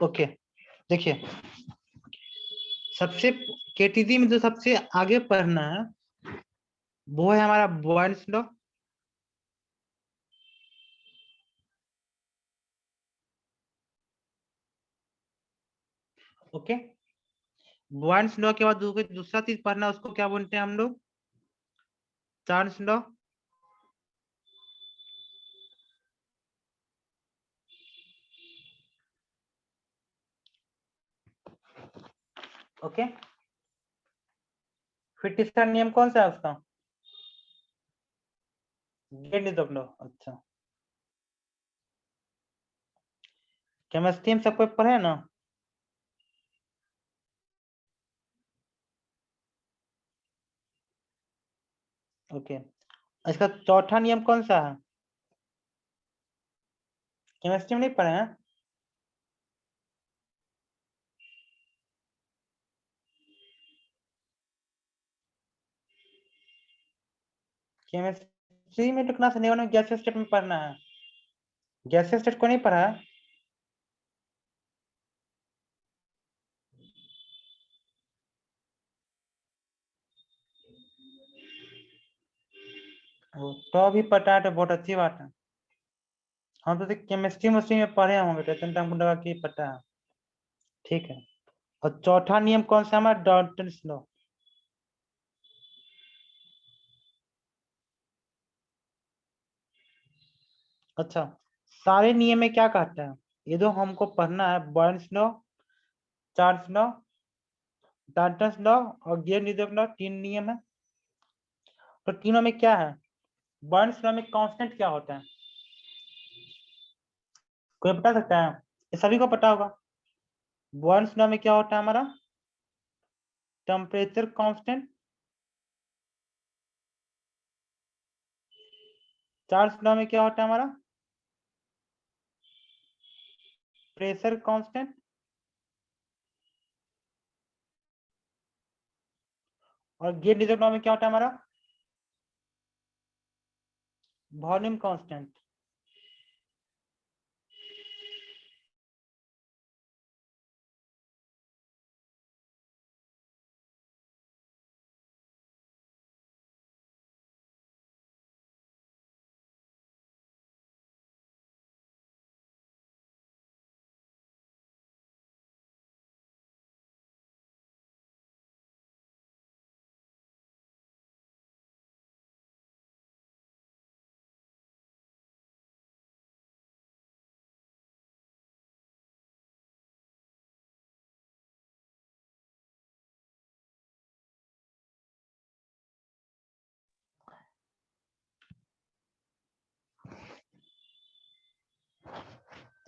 Okay, देखिए सबसे KTG में जो सबसे आगे पढ़ना है वो है हमारा Boyle's law. Okay, Boyle's law के बाद दूसरा चीज पढ़ना है, उसको क्या बोलते हैं हम लोग? Charles law. ओके, फिर तीसरा नियम कौन सा है उसका? Gate law. अच्छा, केमिस्ट्री में सब कोई पढ़े ना? ओके, इसका चौथा नियम कौन सा है? केमिस्ट्री में नहीं पढ़े हैं? केमिस्ट्री में तो क्लास 11 में गैस स्टेट में पढ़ना है। गैस स्टेट को नहीं पढ़ा है? तो अभी पता है तो बहुत अच्छी बात है। हम तो केमिस्ट्री में पढ़े होंगे तो इतना हमको लगा कि पता है। ठीक है, और चौथा नियम कौन सा हमारा? Dalton's law. अच्छा, सारे नियम में क्या कहता है? ये जो हमको पढ़ना है, Boyle's law, Charles law, Dalton's law और गेट लॉ, 3 नियम है। तो तीनों में क्या है? बॉयल्स लॉ में कांस्टेंट क्या होता है? कोई बता सकता है? ये सभी को पता होगा। बॉयल्स लॉ में क्या होता है हमारा? Temperature constant. चार्ल्स लॉ में क्या होता है हमारा? Pressure constant. और गेट लॉ में क्या होता है हमारा? Volume constant.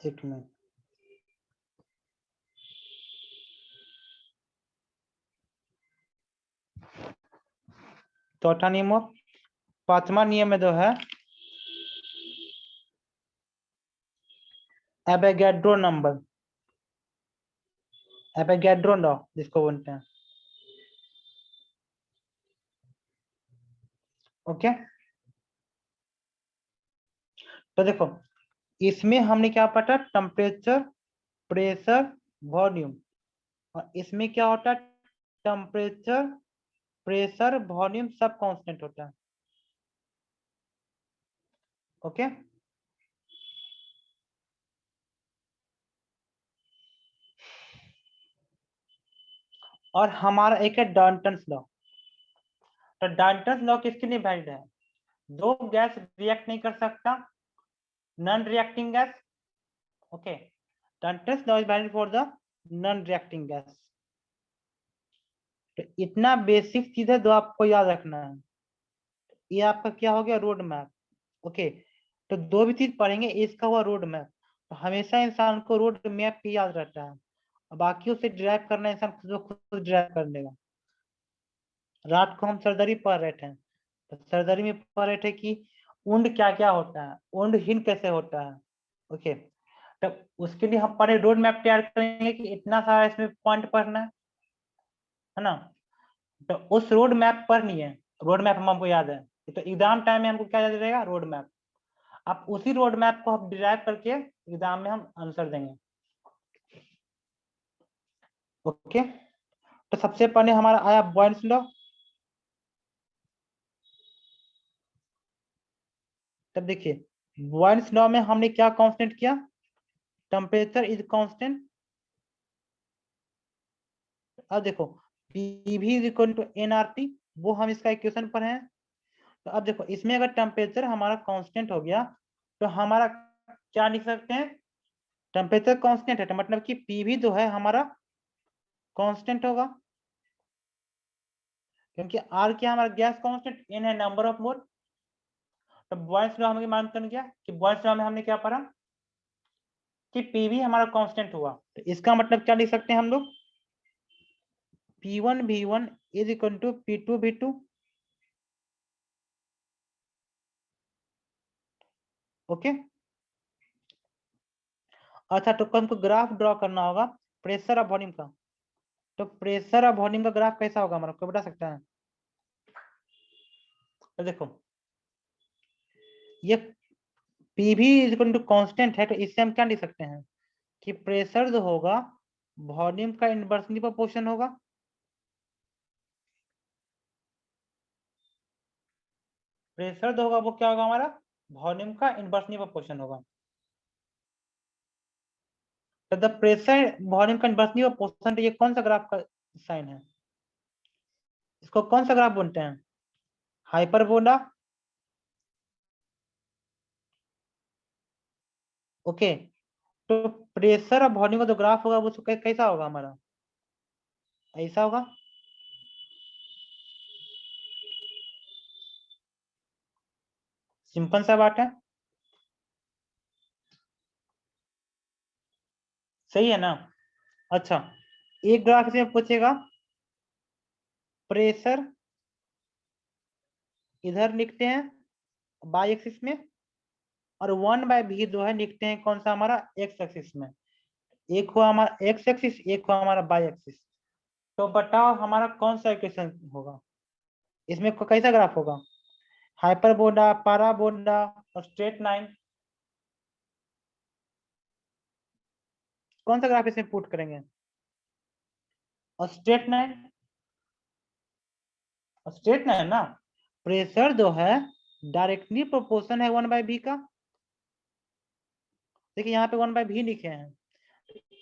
एक मिनट, चौथा नियम। पांचवा नियम में जो है एवोगैड्रो नंबर, एवोगैड्रो लॉ जिसको बोलते हैं। ओके, तो देखो इसमें हमने क्या पढ़ा? Temperature, pressure, volume. और इसमें क्या होता है? टेम्परेचर, प्रेशर, वॉल्यूम सब कांस्टेंट होता है। ओके, और हमारा एक है डाल्टन्स लॉ। तो डाल्टन्स लॉ किसके लिए वैलिड है? दो गैस रिएक्ट नहीं कर सकता, non reacting gas. Okay, Dalton's law is valid for the non reacting gas. तो इतना बेसिक चीज है जो आपको याद रखना है। ये आपका क्या हो गया? Road map. ओके, तो दो भी चीज पढ़ेंगे, इसका हुआ रोड मैप। तो हमेशा इंसान को रोड मैप ही याद रहता है, और बाकी उसे ड्राइव करना इंसान खुद ड्राइव कर लेगा। रात को हम सरदरी पढ़ रहे थे, तो सरदरी में पढ़ रहे थे कि उंड क्या क्या होता है, उंड हिन कैसे होता है। ओके, तो उसके लिए हम पहले रोड मैप तैयार करेंगे कि इतना सारा इसमें पॉइंट पढ़ना है ना। तो उस रोड मैप पर नहीं है, रोड मैप हमको याद है, तो एग्जाम टाइम में हमको क्या याद रहेगा? Road map. अब उसी रोड मैप को हम डिराइव करके एग्जाम में हम आंसर देंगे। ओके, तो सबसे पहले हमारा आया बॉयल्स लॉ। तब देखिए बॉयल्स लॉ में हमने क्या कांस्टेंट किया, टेम्परेचर इज कांस्टेंट। अब देखो PV is equal to NRT, वो हम इसका इक्वेशन पर है। तो अब देखो इसमें अगर टेम्परेचर हमारा कांस्टेंट हो गया तो हमारा क्या लिख सकते हैं, टेम्परेचर कांस्टेंट है तो मतलब कि पीवी जो है हमारा कांस्टेंट होगा, क्योंकि आर क्या हमारा गैस कांस्टेंट, एन है नंबर ऑफ मोल। तो बॉयल्स लॉ हमें मालूम चल गया कि बॉयल्स लॉ में हमने क्या पढ़ा कि पीवी हमारा कांस्टेंट हुआ, तो इसका मतलब क्या लिख सकते हैं हम लोग, P1 V1 is equal to P2 V2। Okay, अच्छा तो हमको ग्राफ ड्रॉ करना होगा प्रेशर और वॉल्यूम का। तो प्रेशर और वॉल्यूम का ग्राफ कैसा होगा हमारा, कोई बता सकता है? तो देखो ये PV is equal to constant है, तो इससे हम क्या लिख सकते हैं कि प्रेशर जो होगा वॉल्यूम का इनवर्सली प्रोपोर्शन होगा। प्रेशर जो होगा वो क्या होगा हमारा, वॉल्यूम का इनवर्सली प्रोपोर्शन होगा। तो द प्रेशर वॉल्यूम का इनवर्सली प्रोपोर्शन, ये कौन सा ग्राफ का साइन है, इसको कौन सा ग्राफ बोलते हैं, हाइपरबोला। ओके, तो प्रेशर और वॉल्यूम का जो ग्राफ होगा वो कैसा होगा हमारा, ऐसा होगा। सिंपल सा बात है, सही है ना। अच्छा, एक ग्राफ से पूछेगा प्रेशर, इधर लिखते हैं बाई एक्सिस में, और 1/v जो है लिखते हैं कौन सा हमारा, एक्स एक्सिस में। एक हुआ हमारा एक्स एक्सिस, एक हुआ हमारा बाई एक्सिस। तो बताओ हमारा कौन सा इक्वेशन होगा, इसमें कैसा ग्राफ होगा, हाइपरबोला, पैराबोला और स्ट्रेट लाइन, कौन सा ग्राफ इसमें पुट करेंगे, और स्ट्रेट लाइन, और स्ट्रेट लाइन ना। प्रेशर जो है डायरेक्टली प्रोपोर्शन है 1/v का। देखिए यहाँ पे 1/v लिखे हैं,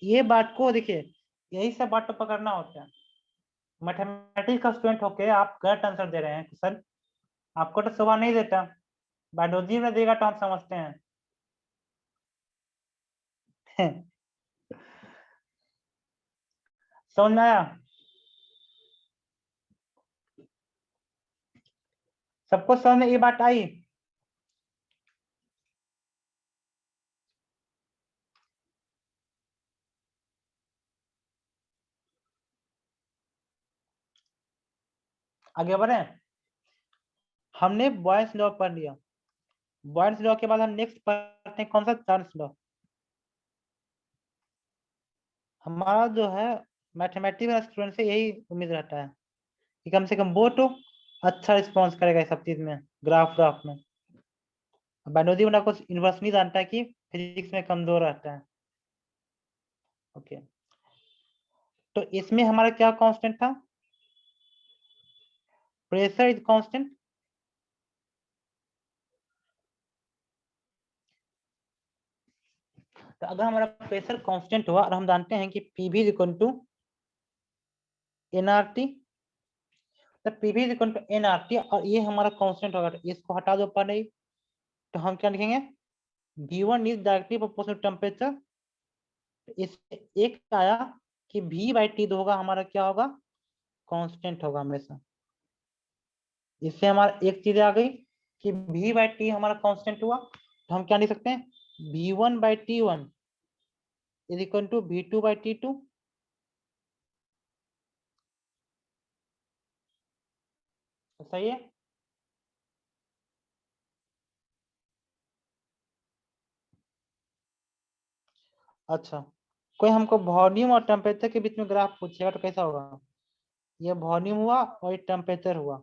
ये बात को देखिए, यही सब बात तो पकड़ना होता है। मैथमेटिक्स का स्टूडेंट होके आप गलत आंसर दे रहे हैं सर, आपको तो सुबह नहीं देता, बायोलॉजी में देगा तो हम समझते हैं। समझ में आया, सबको समझ में ये बात आई। आगे बढ़े, हमने बॉयल्स लॉ पढ़ लिया। बॉयल्स लॉ के बाद हम नेक्स्ट पढ़ते हैं कौन सा, चार्ल्स लॉ। हमारा जो है मैथमेटिक्स स्टूडेंट से यही उम्मीद रहता है कि कम से कम वो तो अच्छा रिस्पॉन्स करेगा इस सब चीज में, ग्राफ ग्राफ में। बायोलॉजी वाला कुछ इन्वर्स नहीं जानता है कि फिजिक्स में कमजोर रहता है। ओके, तो इसमें हमारा क्या कांस्टेंट था, प्रेशर इज कांस्टेंट। तो अगर हमारा प्रेशर कांस्टेंट हुआ और हम जानते हैं कि PV is equal to NRT, तो PV is equal to NRT और ये हमारा कांस्टेंट होगा, तो इसको हटा दो ऊपर नहीं, तो हम क्या लिखेंगे, V1 is directly proportional temperature. इससे एक आया कि V/T जो होगा हमारा क्या होगा, कांस्टेंट होगा हमेशा। इससे हमारा एक चीज आ गई कि V/T हमारा कांस्टेंट हुआ, तो हम क्या लिख सकते हैं, V1/T1 is equal to V2/T2। सही है। अच्छा, कोई हमको वॉल्यूम और टेम्परेचर के बीच में ग्राफ पूछेगा तो कैसा होगा, ये वॉल्यूम हुआ और ये टेम्परेचर हुआ,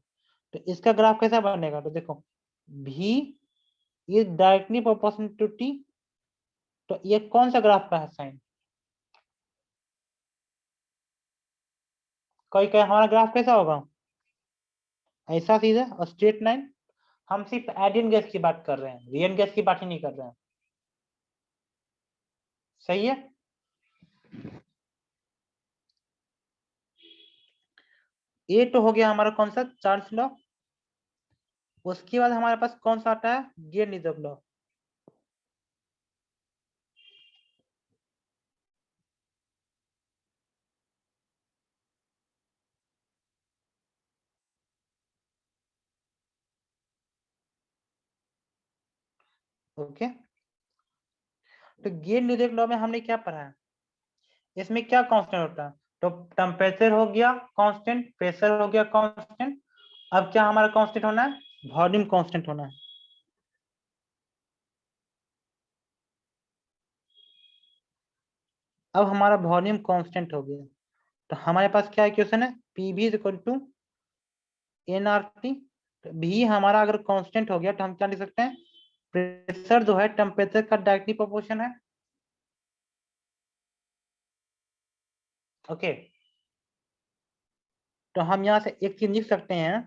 तो इसका ग्राफ कैसा बनेगा, तो देखो V is directly proportional to T, तो ये कौन सा ग्राफ का है साइन, कोई कहे हमारा ग्राफ कैसा होगा, ऐसा सीधा और स्ट्रेट लाइन। हम सिर्फ आइडियल गैस की बात कर रहे हैं, रियल गैस की बात ही नहीं कर रहे हैं। सही है। ये तो हो गया हमारा कौन सा, चार्ल्स लॉ। उसके बाद हमारे पास कौन सा आता है, गेन-लीजेब लॉ। ओके, तो गेन-लीजेब लॉ में हमने क्या पढ़ा है, इसमें क्या कांस्टेंट होता है, तो टेम्परेचर हो गया कांस्टेंट, प्रेशर हो गया कांस्टेंट। अब क्या हमारा कांस्टेंट होना है, वॉल्यूम कांस्टेंट होना है। अब हमारा वॉल्यूम कांस्टेंट हो गया, तो हमारे पास क्या क्वेश्चन है, पी भी equal to N R T. भी हमारा अगर कांस्टेंट हो गया तो हम क्या लिख सकते हैं, प्रेशर जो है टेम्परेचर का डायरेक्टली प्रोपोर्शन है। ओके, तो हम यहाँ से एक चीज लिख सकते हैं,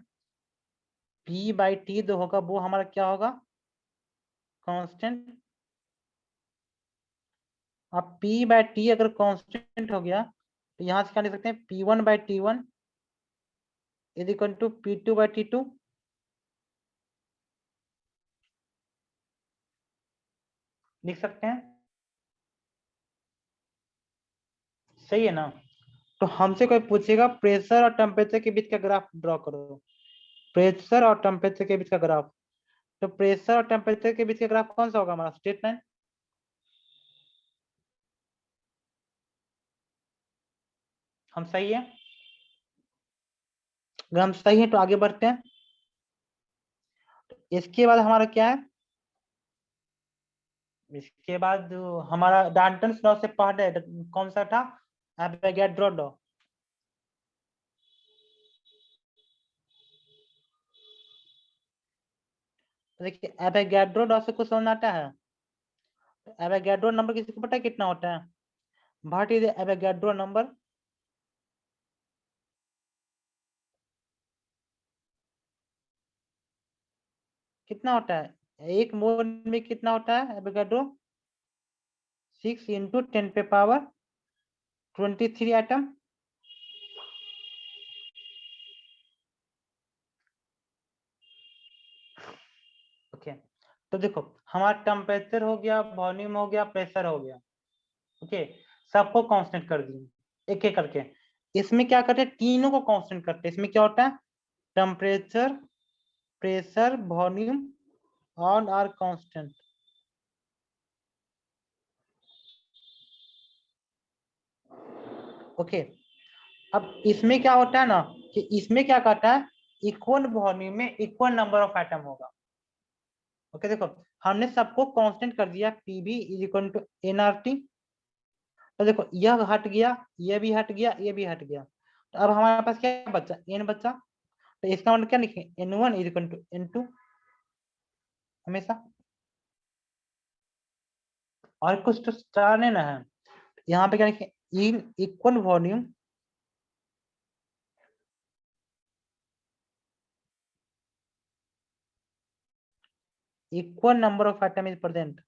पी बाई टी जो होगा वो हमारा क्या होगा, कांस्टेंट। अब पी बाई टी अगर कांस्टेंट हो गया तो यहाँ से क्या लिख सकते हैं, P one by T one is equal to P two by T two. लिख सकते हैं, सही है ना। तो हमसे कोई पूछेगा प्रेशर और टेम्परेचर के बीच का ग्राफ ड्रॉ करो, प्रेशर और टेम्परेचर के बीच का ग्राफ, तो प्रेशर और टेम्परेचर के बीच का ग्राफ कौन सा होगा, हमारा स्ट्रेट लाइन। हम सही है, अगर हम सही है तो आगे बढ़ते हैं। इसके बाद हमारा क्या है, इसके बाद हमारा डाल्टन्स लॉ से पहले कौन सा था, एवोगैड्रो लॉ। देखिए एवोगैड्रो लॉ से कुछ समझ आता है, एवोगैड्रो नंबर किसी को पता है कितना होता है, व्हाट इज एवोगैड्रो नंबर। कितना होता है, एक मोल में कितना होता है एवोगैड्रो, 6 × 10⁻23 एटम। ओके, तो देखो हमारा टेम्परेचर हो गया, वॉल्यूम हो गया, प्रेशर हो गया। ओके, सबको कांस्टेंट कर दिए एक एक करके। इसमें क्या करते हैं, तीनों को कांस्टेंट करते हैं। इसमें क्या होता है, temperature, pressure, volume all are constant. Okay, अब इसमें क्या होता है ना, कि इसमें क्या करता है, इक्वल वॉल्यूम में इक्वल नंबर ऑफ एटम होगा। ओके, देखो हमने सबको कांस्टेंट कर दिया, P V is equal to N R T. तो देखो यह हट गया, ये भी हट गया, ये भी हट गया, तो अब हमारे पास क्या बचा, एन बचा। तो इसका मतलब क्या लिखें, N one is equal to N two हमेशा। और कुछ तो चार नहीं ना है, यहाँ पे क्या लिखें, in equal volume equal number of atom is present.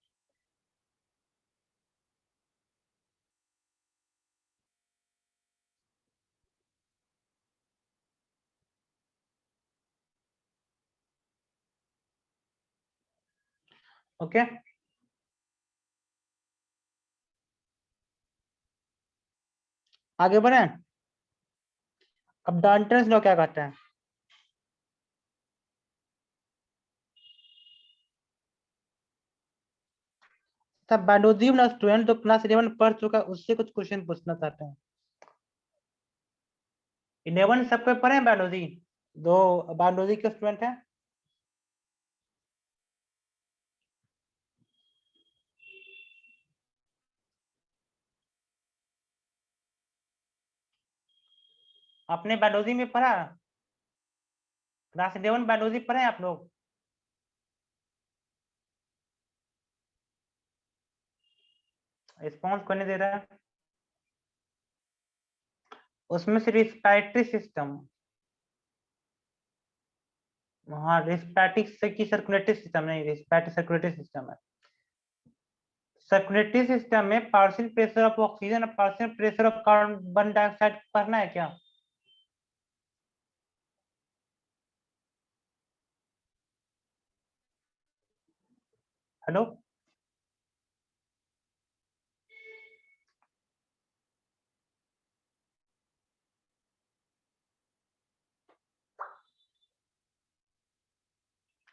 Okay, आगे बढ़े। अब डाल्टन्स लॉ क्या कहता है, सब बायोलॉजी में स्टूडेंट तो क्लास 11 पढ़ चुका है, उससे कुछ क्वेश्चन पूछना चाहते हैं। 11 सबको पढ़े हैं बायोलॉजी, दो बायोलॉजी के स्टूडेंट हैं। आपने बायोलॉजी में पढ़ा, क्लास 11 बायोलॉजी पढ़े हैं आप लोग। रिस्पॉन्स करने दे रहा है। उसमें से रिस्पिरेटरी सिस्टम, हाँ रिस्पिरेटरी से की सर्कुलेटरी सिस्टम नहीं, रिस्पिरेटरी सर्कुलेटरी सिस्टम है। सर्कुलेटरी सिस्टम में पार्शियल प्रेशर ऑफ ऑक्सीजन और partial pressure of carbon dioxide पढ़ना है क्या? हेलो,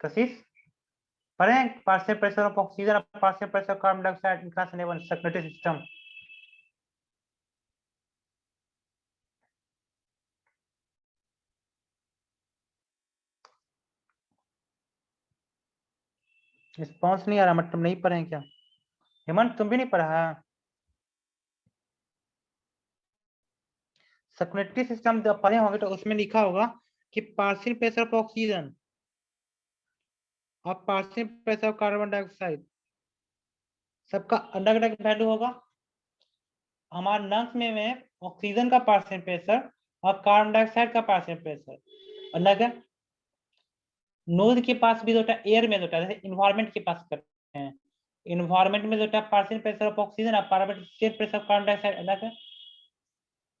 कशिश पढ़े पार्शियल प्रेशर ऑफ ऑक्सीजन और partial pressure of carbon dioxide in class 11 circulatory system. Response नहीं आ रहा, मतलब नहीं पढ़े क्या? हेमंत तुम भी नहीं पढ़ा है? सर्कुलेटरी सिस्टम जब पढ़े होंगे तो उसमें लिखा होगा कि पार्शियल प्रेशर ऑफ ऑक्सीजन और partial pressure of carbon dioxide सबका अलग अलग वैल्यू होगा। हमारे लंग्स में ऑक्सीजन का पार्शियल प्रेशर और कार्बन डाइऑक्साइड का पार्शियल प्रेशर अलग है। नोज के पास भी होता है, एयर में होता है, जैसे इन्वायरमेंट के पास करते हैं। इन्वायरमेंट में होता है पार्शियल प्रेशर ऑफ ऑक्सीजन और partial pressure of carbon dioxide अलग है।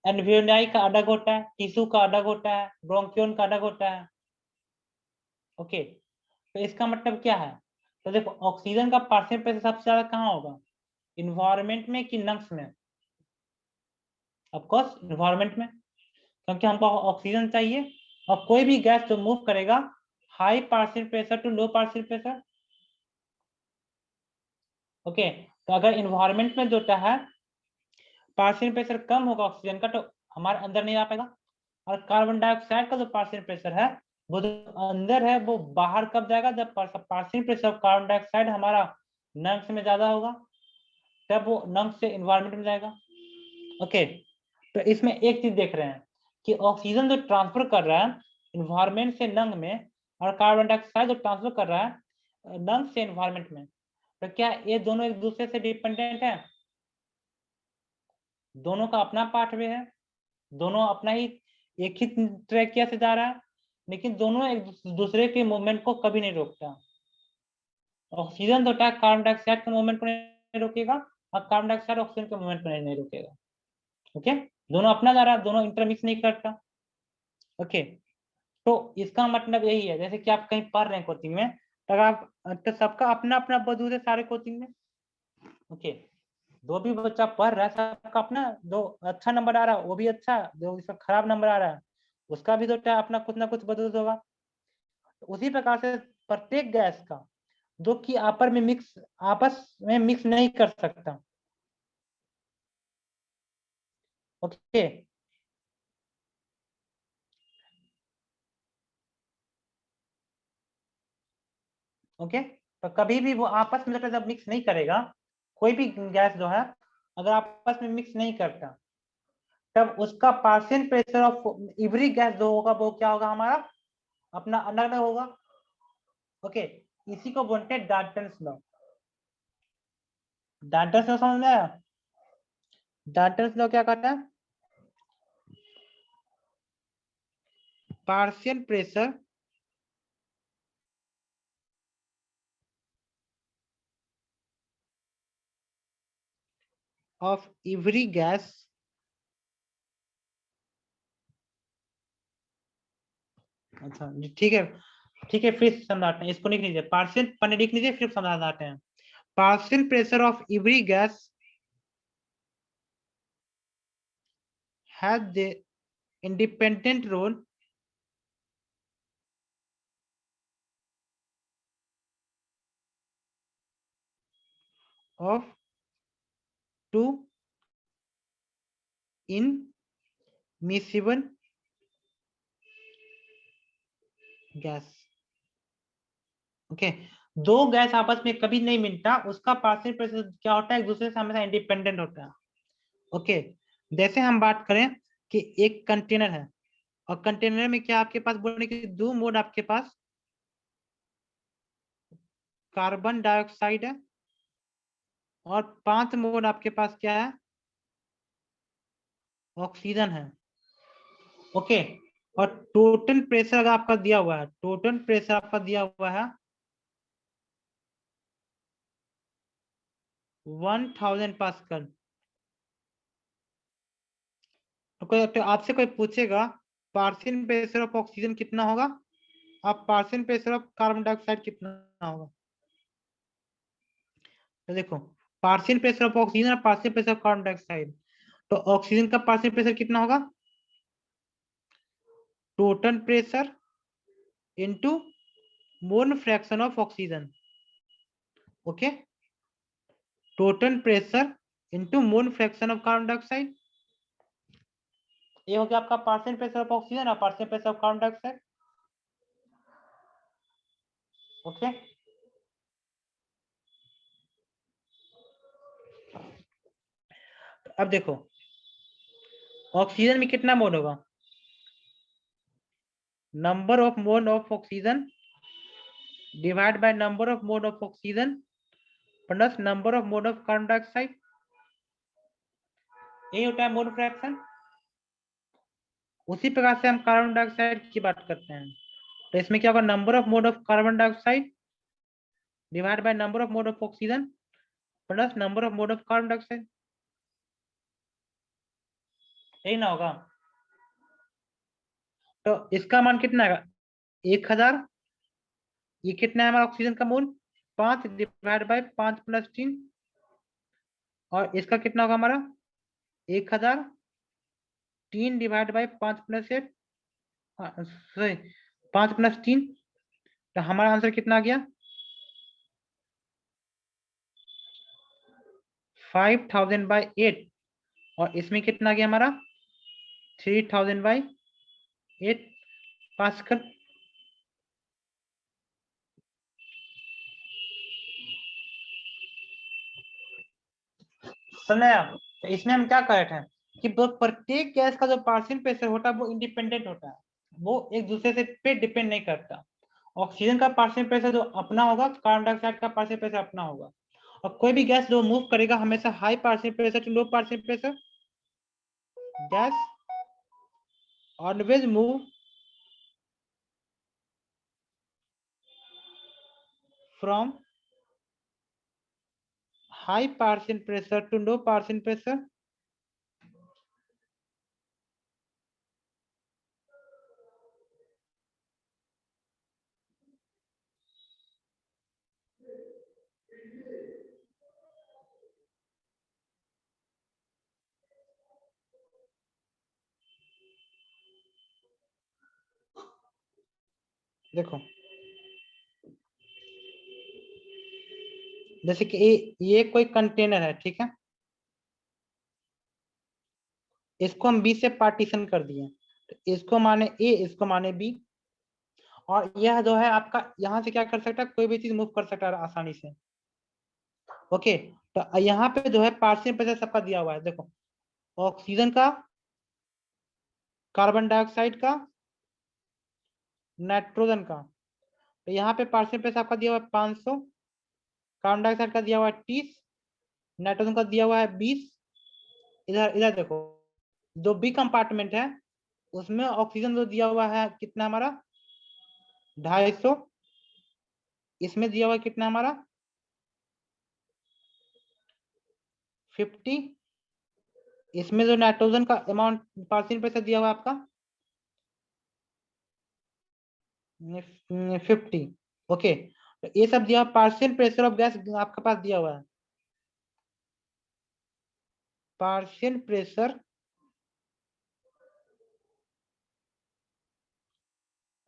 एल्वियोलाई का अलग होता है, टिश्यू का अलग होता है, ब्रोंकियोल का अलग होता है। ओके, तो इसका मतलब क्या है? तो देखो ऑक्सीजन का पार्शियल प्रेशर सबसे ज्यादा कहाँ होगा, इन्वायरमेंट में कि लंग्स में? ऑफ कोर्स इन्वायरमेंट में, क्योंकि हमको ऑक्सीजन चाहिए। और कोई भी गैस जो मूव करेगा high partial pressure to low partial pressure. Okay, तो अगर इन्वायरमेंट में जो है पार्शियल प्रेशर कम होगा ऑक्सीजन का, तो हमारे अंदर नहीं आ पाएगा। और कार्बन डाइऑक्साइड का जो पार्शियल प्रेशर है वो जो अंदर है वो बाहर कब जाएगा, जब partial pressure of carbon dioxide हमारा लंग्स में ज्यादा होगा, तब वो लंग्स से इन्वायरमेंट में जाएगा। ओके, तो इसमें एक चीज देख रहे हैं कि ऑक्सीजन जो ट्रांसफर कर रहा है इन्वायरमेंट से लंग में, और कार्बन डाइऑक्साइड जो ट्रांसफर कर रहा है लंग से इन्वायरमेंट में, तो क्या ये दोनों एक दूसरे से डिपेंडेंट है? दोनों का अपना पार्ट वे है, दोनों अपना ही एक ही ट्रैकिया से जा रहा है, लेकिन दोनों एक दूसरे के मूवमेंट को कभी नहीं रोकता। ऑक्सीजन तो कार्बन डाइऑक्साइड के मूवमेंट को नहीं रोकेगा, और कार्बन डाइऑक्साइड ऑक्सीजन के मूवमेंट को नहीं रोकेगा। ओके, दोनों अपना जा रहा है, दोनों इंटरमिक्स नहीं करता। ओके, तो इसका मतलब यही है, जैसे कि आप कहीं पढ़ रहे हैं कोचिंग में, तो आप तो सबका अपना अपना वजूद है सारे कोचिंग में। ओके, जो भी बच्चा पढ़ रहा है सबका अपना, जो अच्छा नंबर आ रहा है वो भी अच्छा, जो इसका खराब नंबर आ रहा है उसका भी तो अपना कुछ ना कुछ वजूद होगा। उसी प्रकार से प्रत्येक गैस का जो कि आपस में मिक्स नहीं कर सकता। ओके, ओके, तो कभी भी वो आपस में जब मिक्स नहीं करेगा, कोई भी गैस जो है अगर आपस में मिक्स नहीं करता, तब उसका partial pressure of every gas जो होगा वो क्या होगा, हमारा अपना अलग अलग होगा। ओके, इसी को बोलते हैं डाल्टन्स लॉ। डाल्टन्स लॉ समझ में आया? डाल्टन्स लॉ क्या कहता है? Partial pressure of every gas अच्छा ठीक है, ठीक है, फिर समझाते हैं, इसको लिख लीजिए, पार्शियल पहले लिख लीजिए फिर समझाते हैं। Partial pressure of every gas has the independent role of two immiscible gas। Okay, दो गैस आपस में कभी नहीं मिलता, उसका पार्शियल प्रेशर क्या होता है, एक दूसरे से हमेशा इंडिपेंडेंट होता है। ओके, जैसे हम बात करें कि एक कंटेनर है, और कंटेनर में क्या आपके पास बोलने की दो मोड आपके पास कार्बन डाइऑक्साइड है, और 5 मोड आपके पास क्या है, ऑक्सीजन है। ओके। और टोटल प्रेशर अगर आपका दिया हुआ है, टोटल प्रेशर आपका दिया हुआ है 1000 पास्कल। तो आपसे कोई पूछेगा पार्शियल प्रेशर ऑफ ऑक्सीजन कितना होगा, आप partial pressure of carbon dioxide कितना होगा। तो देखो, पार्शियल प्रेशर ऑफ ऑक्सीजन और partial pressure of carbon dioxide, तो ऑक्सीजन का पार्शियल प्रेशर कितना होगा, total pressure into mole fraction of oxygen. Okay, total pressure into mole fraction of carbon dioxide, ये हो गया आपका पार्शियल प्रेशर ऑफ ऑक्सीजन और partial pressure of carbon dioxide. Okay, अब देखो ऑक्सीजन में कितना मोल होगा, number of mole of oxygen divide by number of mole of oxygen plus number of mole of carbon dioxide, यही होता है मोल फ्रैक्शन। उसी प्रकार से हम कार्बन डाइऑक्साइड की बात करते हैं, तो इसमें क्या होगा, number of mole of carbon dioxide divide by number of mole of oxygen plus number of mole of carbon dioxide, यही ना होगा। तो इसका मान कितना आएगा, 1000। ये कितना है हमारा ऑक्सीजन का मोल, 5 डिवाइड बाय 5 प्लस 3, और इसका कितना होगा हमारा 1000, 3 divide by 5 plus 8, sorry 5 plus 3, तो हमारा आंसर कितना आ गया 5000 बाय 8, और इसमें कितना आ गया हमारा 3000 बाय 8 पास्कल। समझे। तो इसमें हम क्या कर रहे थे कि प्रत्येक गैस का जो पार्शियल प्रेशर होता है वो इंडिपेंडेंट होता है, वो एक दूसरे से पे डिपेंड नहीं करता। ऑक्सीजन का पार्शियल प्रेशर जो अपना होगा, कार्बन डाइऑक्साइड का पार्शियल प्रेशर अपना होगा, और कोई भी गैस जो मूव करेगा हमेशा high partial pressure to low partial pressure, gas always move from high partial pressure to low partial pressure. देखो जैसे कि ये कोई कंटेनर है, ठीक है, इसको हम बी से पार्टीशन कर दिए, तो इसको माने ए, इसको माने बी, और यह जो है आपका यहाँ से क्या कर सकता है, कोई भी चीज मूव कर सकता है आसानी से। ओके, तो यहाँ पे जो है पार्शियल प्रेशर सबका दिया हुआ है, देखो ऑक्सीजन का, कार्बन डाइऑक्साइड का, नाइट्रोजन का, तो यहाँ पे पार्शियल प्रेशर आपका दिया हुआ है 500, कार्बन डाइऑक्साइड का दिया हुआ है 30, नाइट्रोजन का दिया हुआ है 20। इधर इधर देखो, जो बी कंपार्टमेंट है उसमें ऑक्सीजन जो दिया हुआ है कितना हमारा 250, इसमें दिया हुआ है कितना हमारा 50, इसमें जो नाइट्रोजन का अमाउंट पार्शियल प्रेशर दिया हुआ है आपका 50। ओके, तो ये सब दिया पार्शियल प्रेशर ऑफ गैस आपके पास दिया हुआ है, partial pressure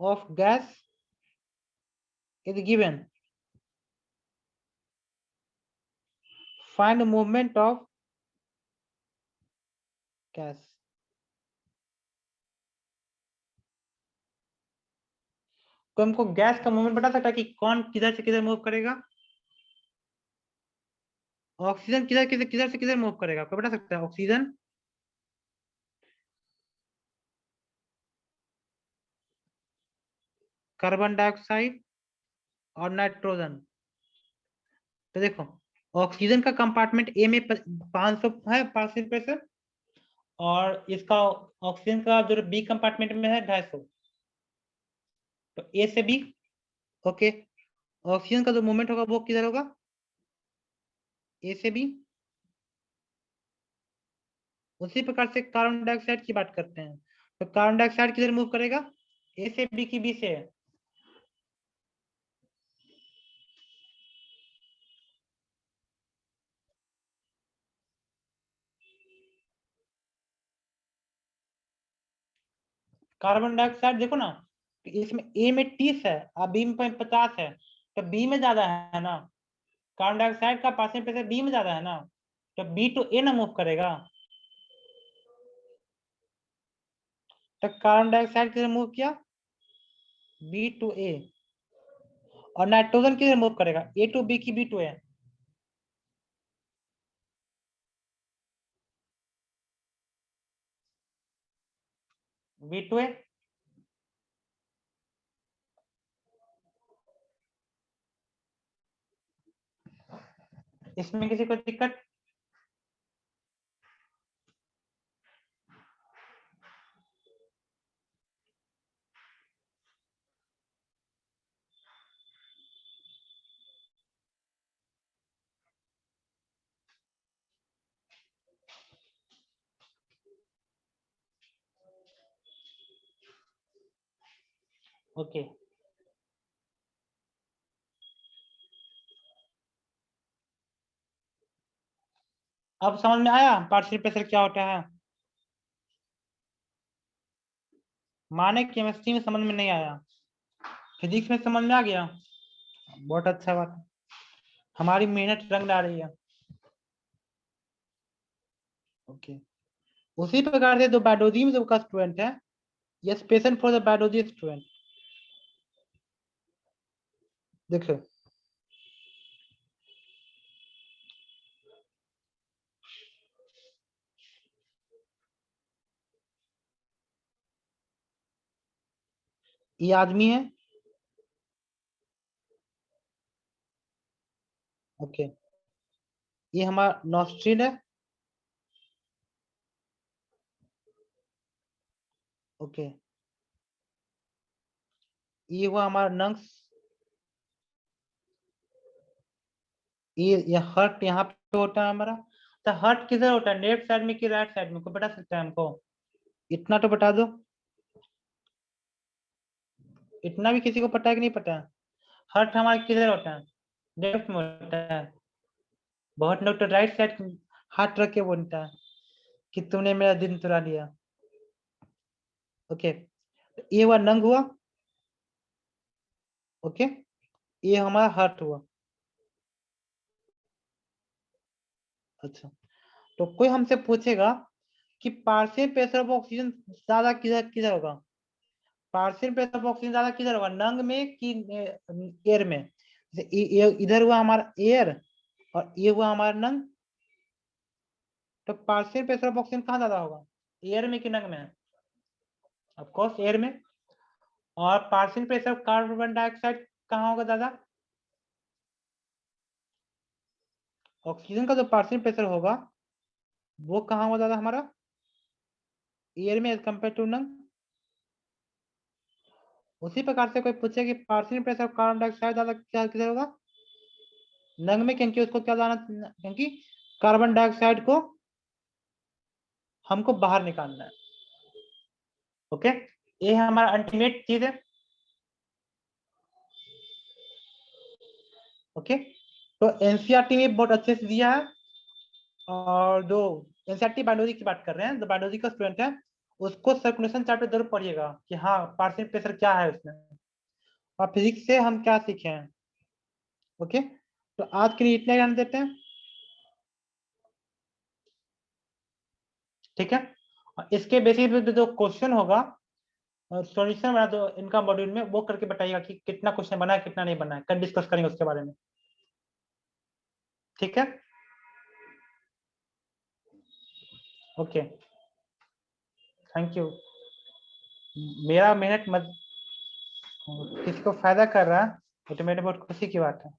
of gas is given, find movement of gas. तो हमको गैस का मूवमेंट बता सकता है कि कौन किधर से किधर मूव करेगा, ऑक्सीजन किधर किधर किधर से किधर मूव करेगा, कोई बता सकता है, ऑक्सीजन, कार्बन डाइऑक्साइड और नाइट्रोजन। तो देखो ऑक्सीजन का कंपार्टमेंट ए में 500 है पार्शियल प्रेशर, और इसका ऑक्सीजन का जो बी कंपार्टमेंट में है 250, तो ए से बी। ओके, ऑक्सीजन का जो मूवमेंट होगा वो किधर होगा, ए से बी। उसी प्रकार से कार्बन डाइऑक्साइड की बात करते हैं, तो कार्बन डाइऑक्साइड किधर मूव करेगा, ए से बी की बी से। कार्बन डाइऑक्साइड देखो ना, इसमें ए में 30 है और बी में 50 है, तो बी में ज्यादा है ना, कार्बन डाइऑक्साइड का पार्शियल प्रेशर बी में ज्यादा है ना, तो बी टू ए ना मूव करेगा। तो कार्बन डाइऑक्साइड किधर मूव किया, बी टू ए। और नाइट्रोजन किधर मूव करेगा, ए टू बी की B to A. B to A. इसमें किसी को दिक्कत, ओके। अब समझ में आया पार्शियल प्रेशर क्या होता है। माने केमिस्ट्री में समझ में नहीं आया, फिजिक्स में समझ में आ गया, बहुत अच्छा बात है, हमारी मेहनत रंग ला रही है। ओके, उसी प्रकार से जो बायोलॉजी में जो का स्टूडेंट है, ये special for the biology student. देखो, ये आदमी है। ओके, ये हमारा नॉस्ट्रिल है। ओके, ये हुआ हमारा नंग्स। ये हार्ट यहाँ पे होता है हमारा। तो हार्ट किधर होता है, लेफ्ट साइड में कि राइट साइड में, को बता सकता है हमको, इतना तो बता दो। इतना भी किसी को पता है कि नहीं पता है, हार्ट हमारा किधर होता है, लेफ्ट में होता है। बहुत लोग तो राइट साइड हाथ रख के बोलता है कि तूने मेरा दिन चुरा लिया। ओके, ये हुआ नंग हुआ। ओके, ये हमारा हार्ट हुआ। अच्छा, तो कोई हमसे पूछेगा कि पार्शियल प्रेशर ऑफ ऑक्सीजन ज्यादा किधर किधर होगा, पार्शियल प्रेशर ऑफ ऑक्सीजन ज्यादा किधर होगा, नंग में कि एयर में। इधर हुआ हमारा एयर और ये हुआ हमारा नंग, तो पार्शियल प्रेशर ऑफ ऑक्सीजन कहाँ ज्यादा होगा, एयर में कि नंग में, ऑफ कोर्स एयर में। और partial pressure of carbon dioxide कहाँ होगा ज्यादा, ऑक्सीजन का जो पार्शियल प्रेशर होगा वो कहाँ होगा ज्यादा हमारा, एयर में एज कम्पेयर टू नंग। उसी प्रकार से कोई पूछे कि partial pressure of carbon dioxide ज्यादा क्या किधर होगा, नंग में, क्योंकि उसको क्या जाना, क्योंकि कार्बन डाइऑक्साइड को हमको बाहर निकालना है। ओके, ये हमारा अल्टीमेट चीज है। ओके, तो एनसीईआरटी में बहुत अच्छे से दिया है। और जो एनसीईआरटी बायोलॉजी की बात कर रहे हैं, जो बायोलॉजी का स्टूडेंट है उसको सर्कुलेशन चैप्टर जरूर पढ़िएगा कि हाँ पार्शियल प्रेशर क्या है उसमें, और फिजिक्स से हम क्या सीखे हैं। ओके, तो आज के लिए इतना ध्यान देते हैं। ठीक है, और इसके बेसिस पे जो क्वेश्चन होगा, सॉल्यूशन बना दो इनका मॉड्यूल में, वो करके बताइएगा कि कितना क्वेश्चन बना है कितना नहीं बना है, कल डिस्कस करेंगे उसके बारे में। ठीक है, ओके, थैंक यू। मेरा मेहनत मत किसी को फायदा कर रहा है, ये तो मेरे बहुत खुशी की बात है।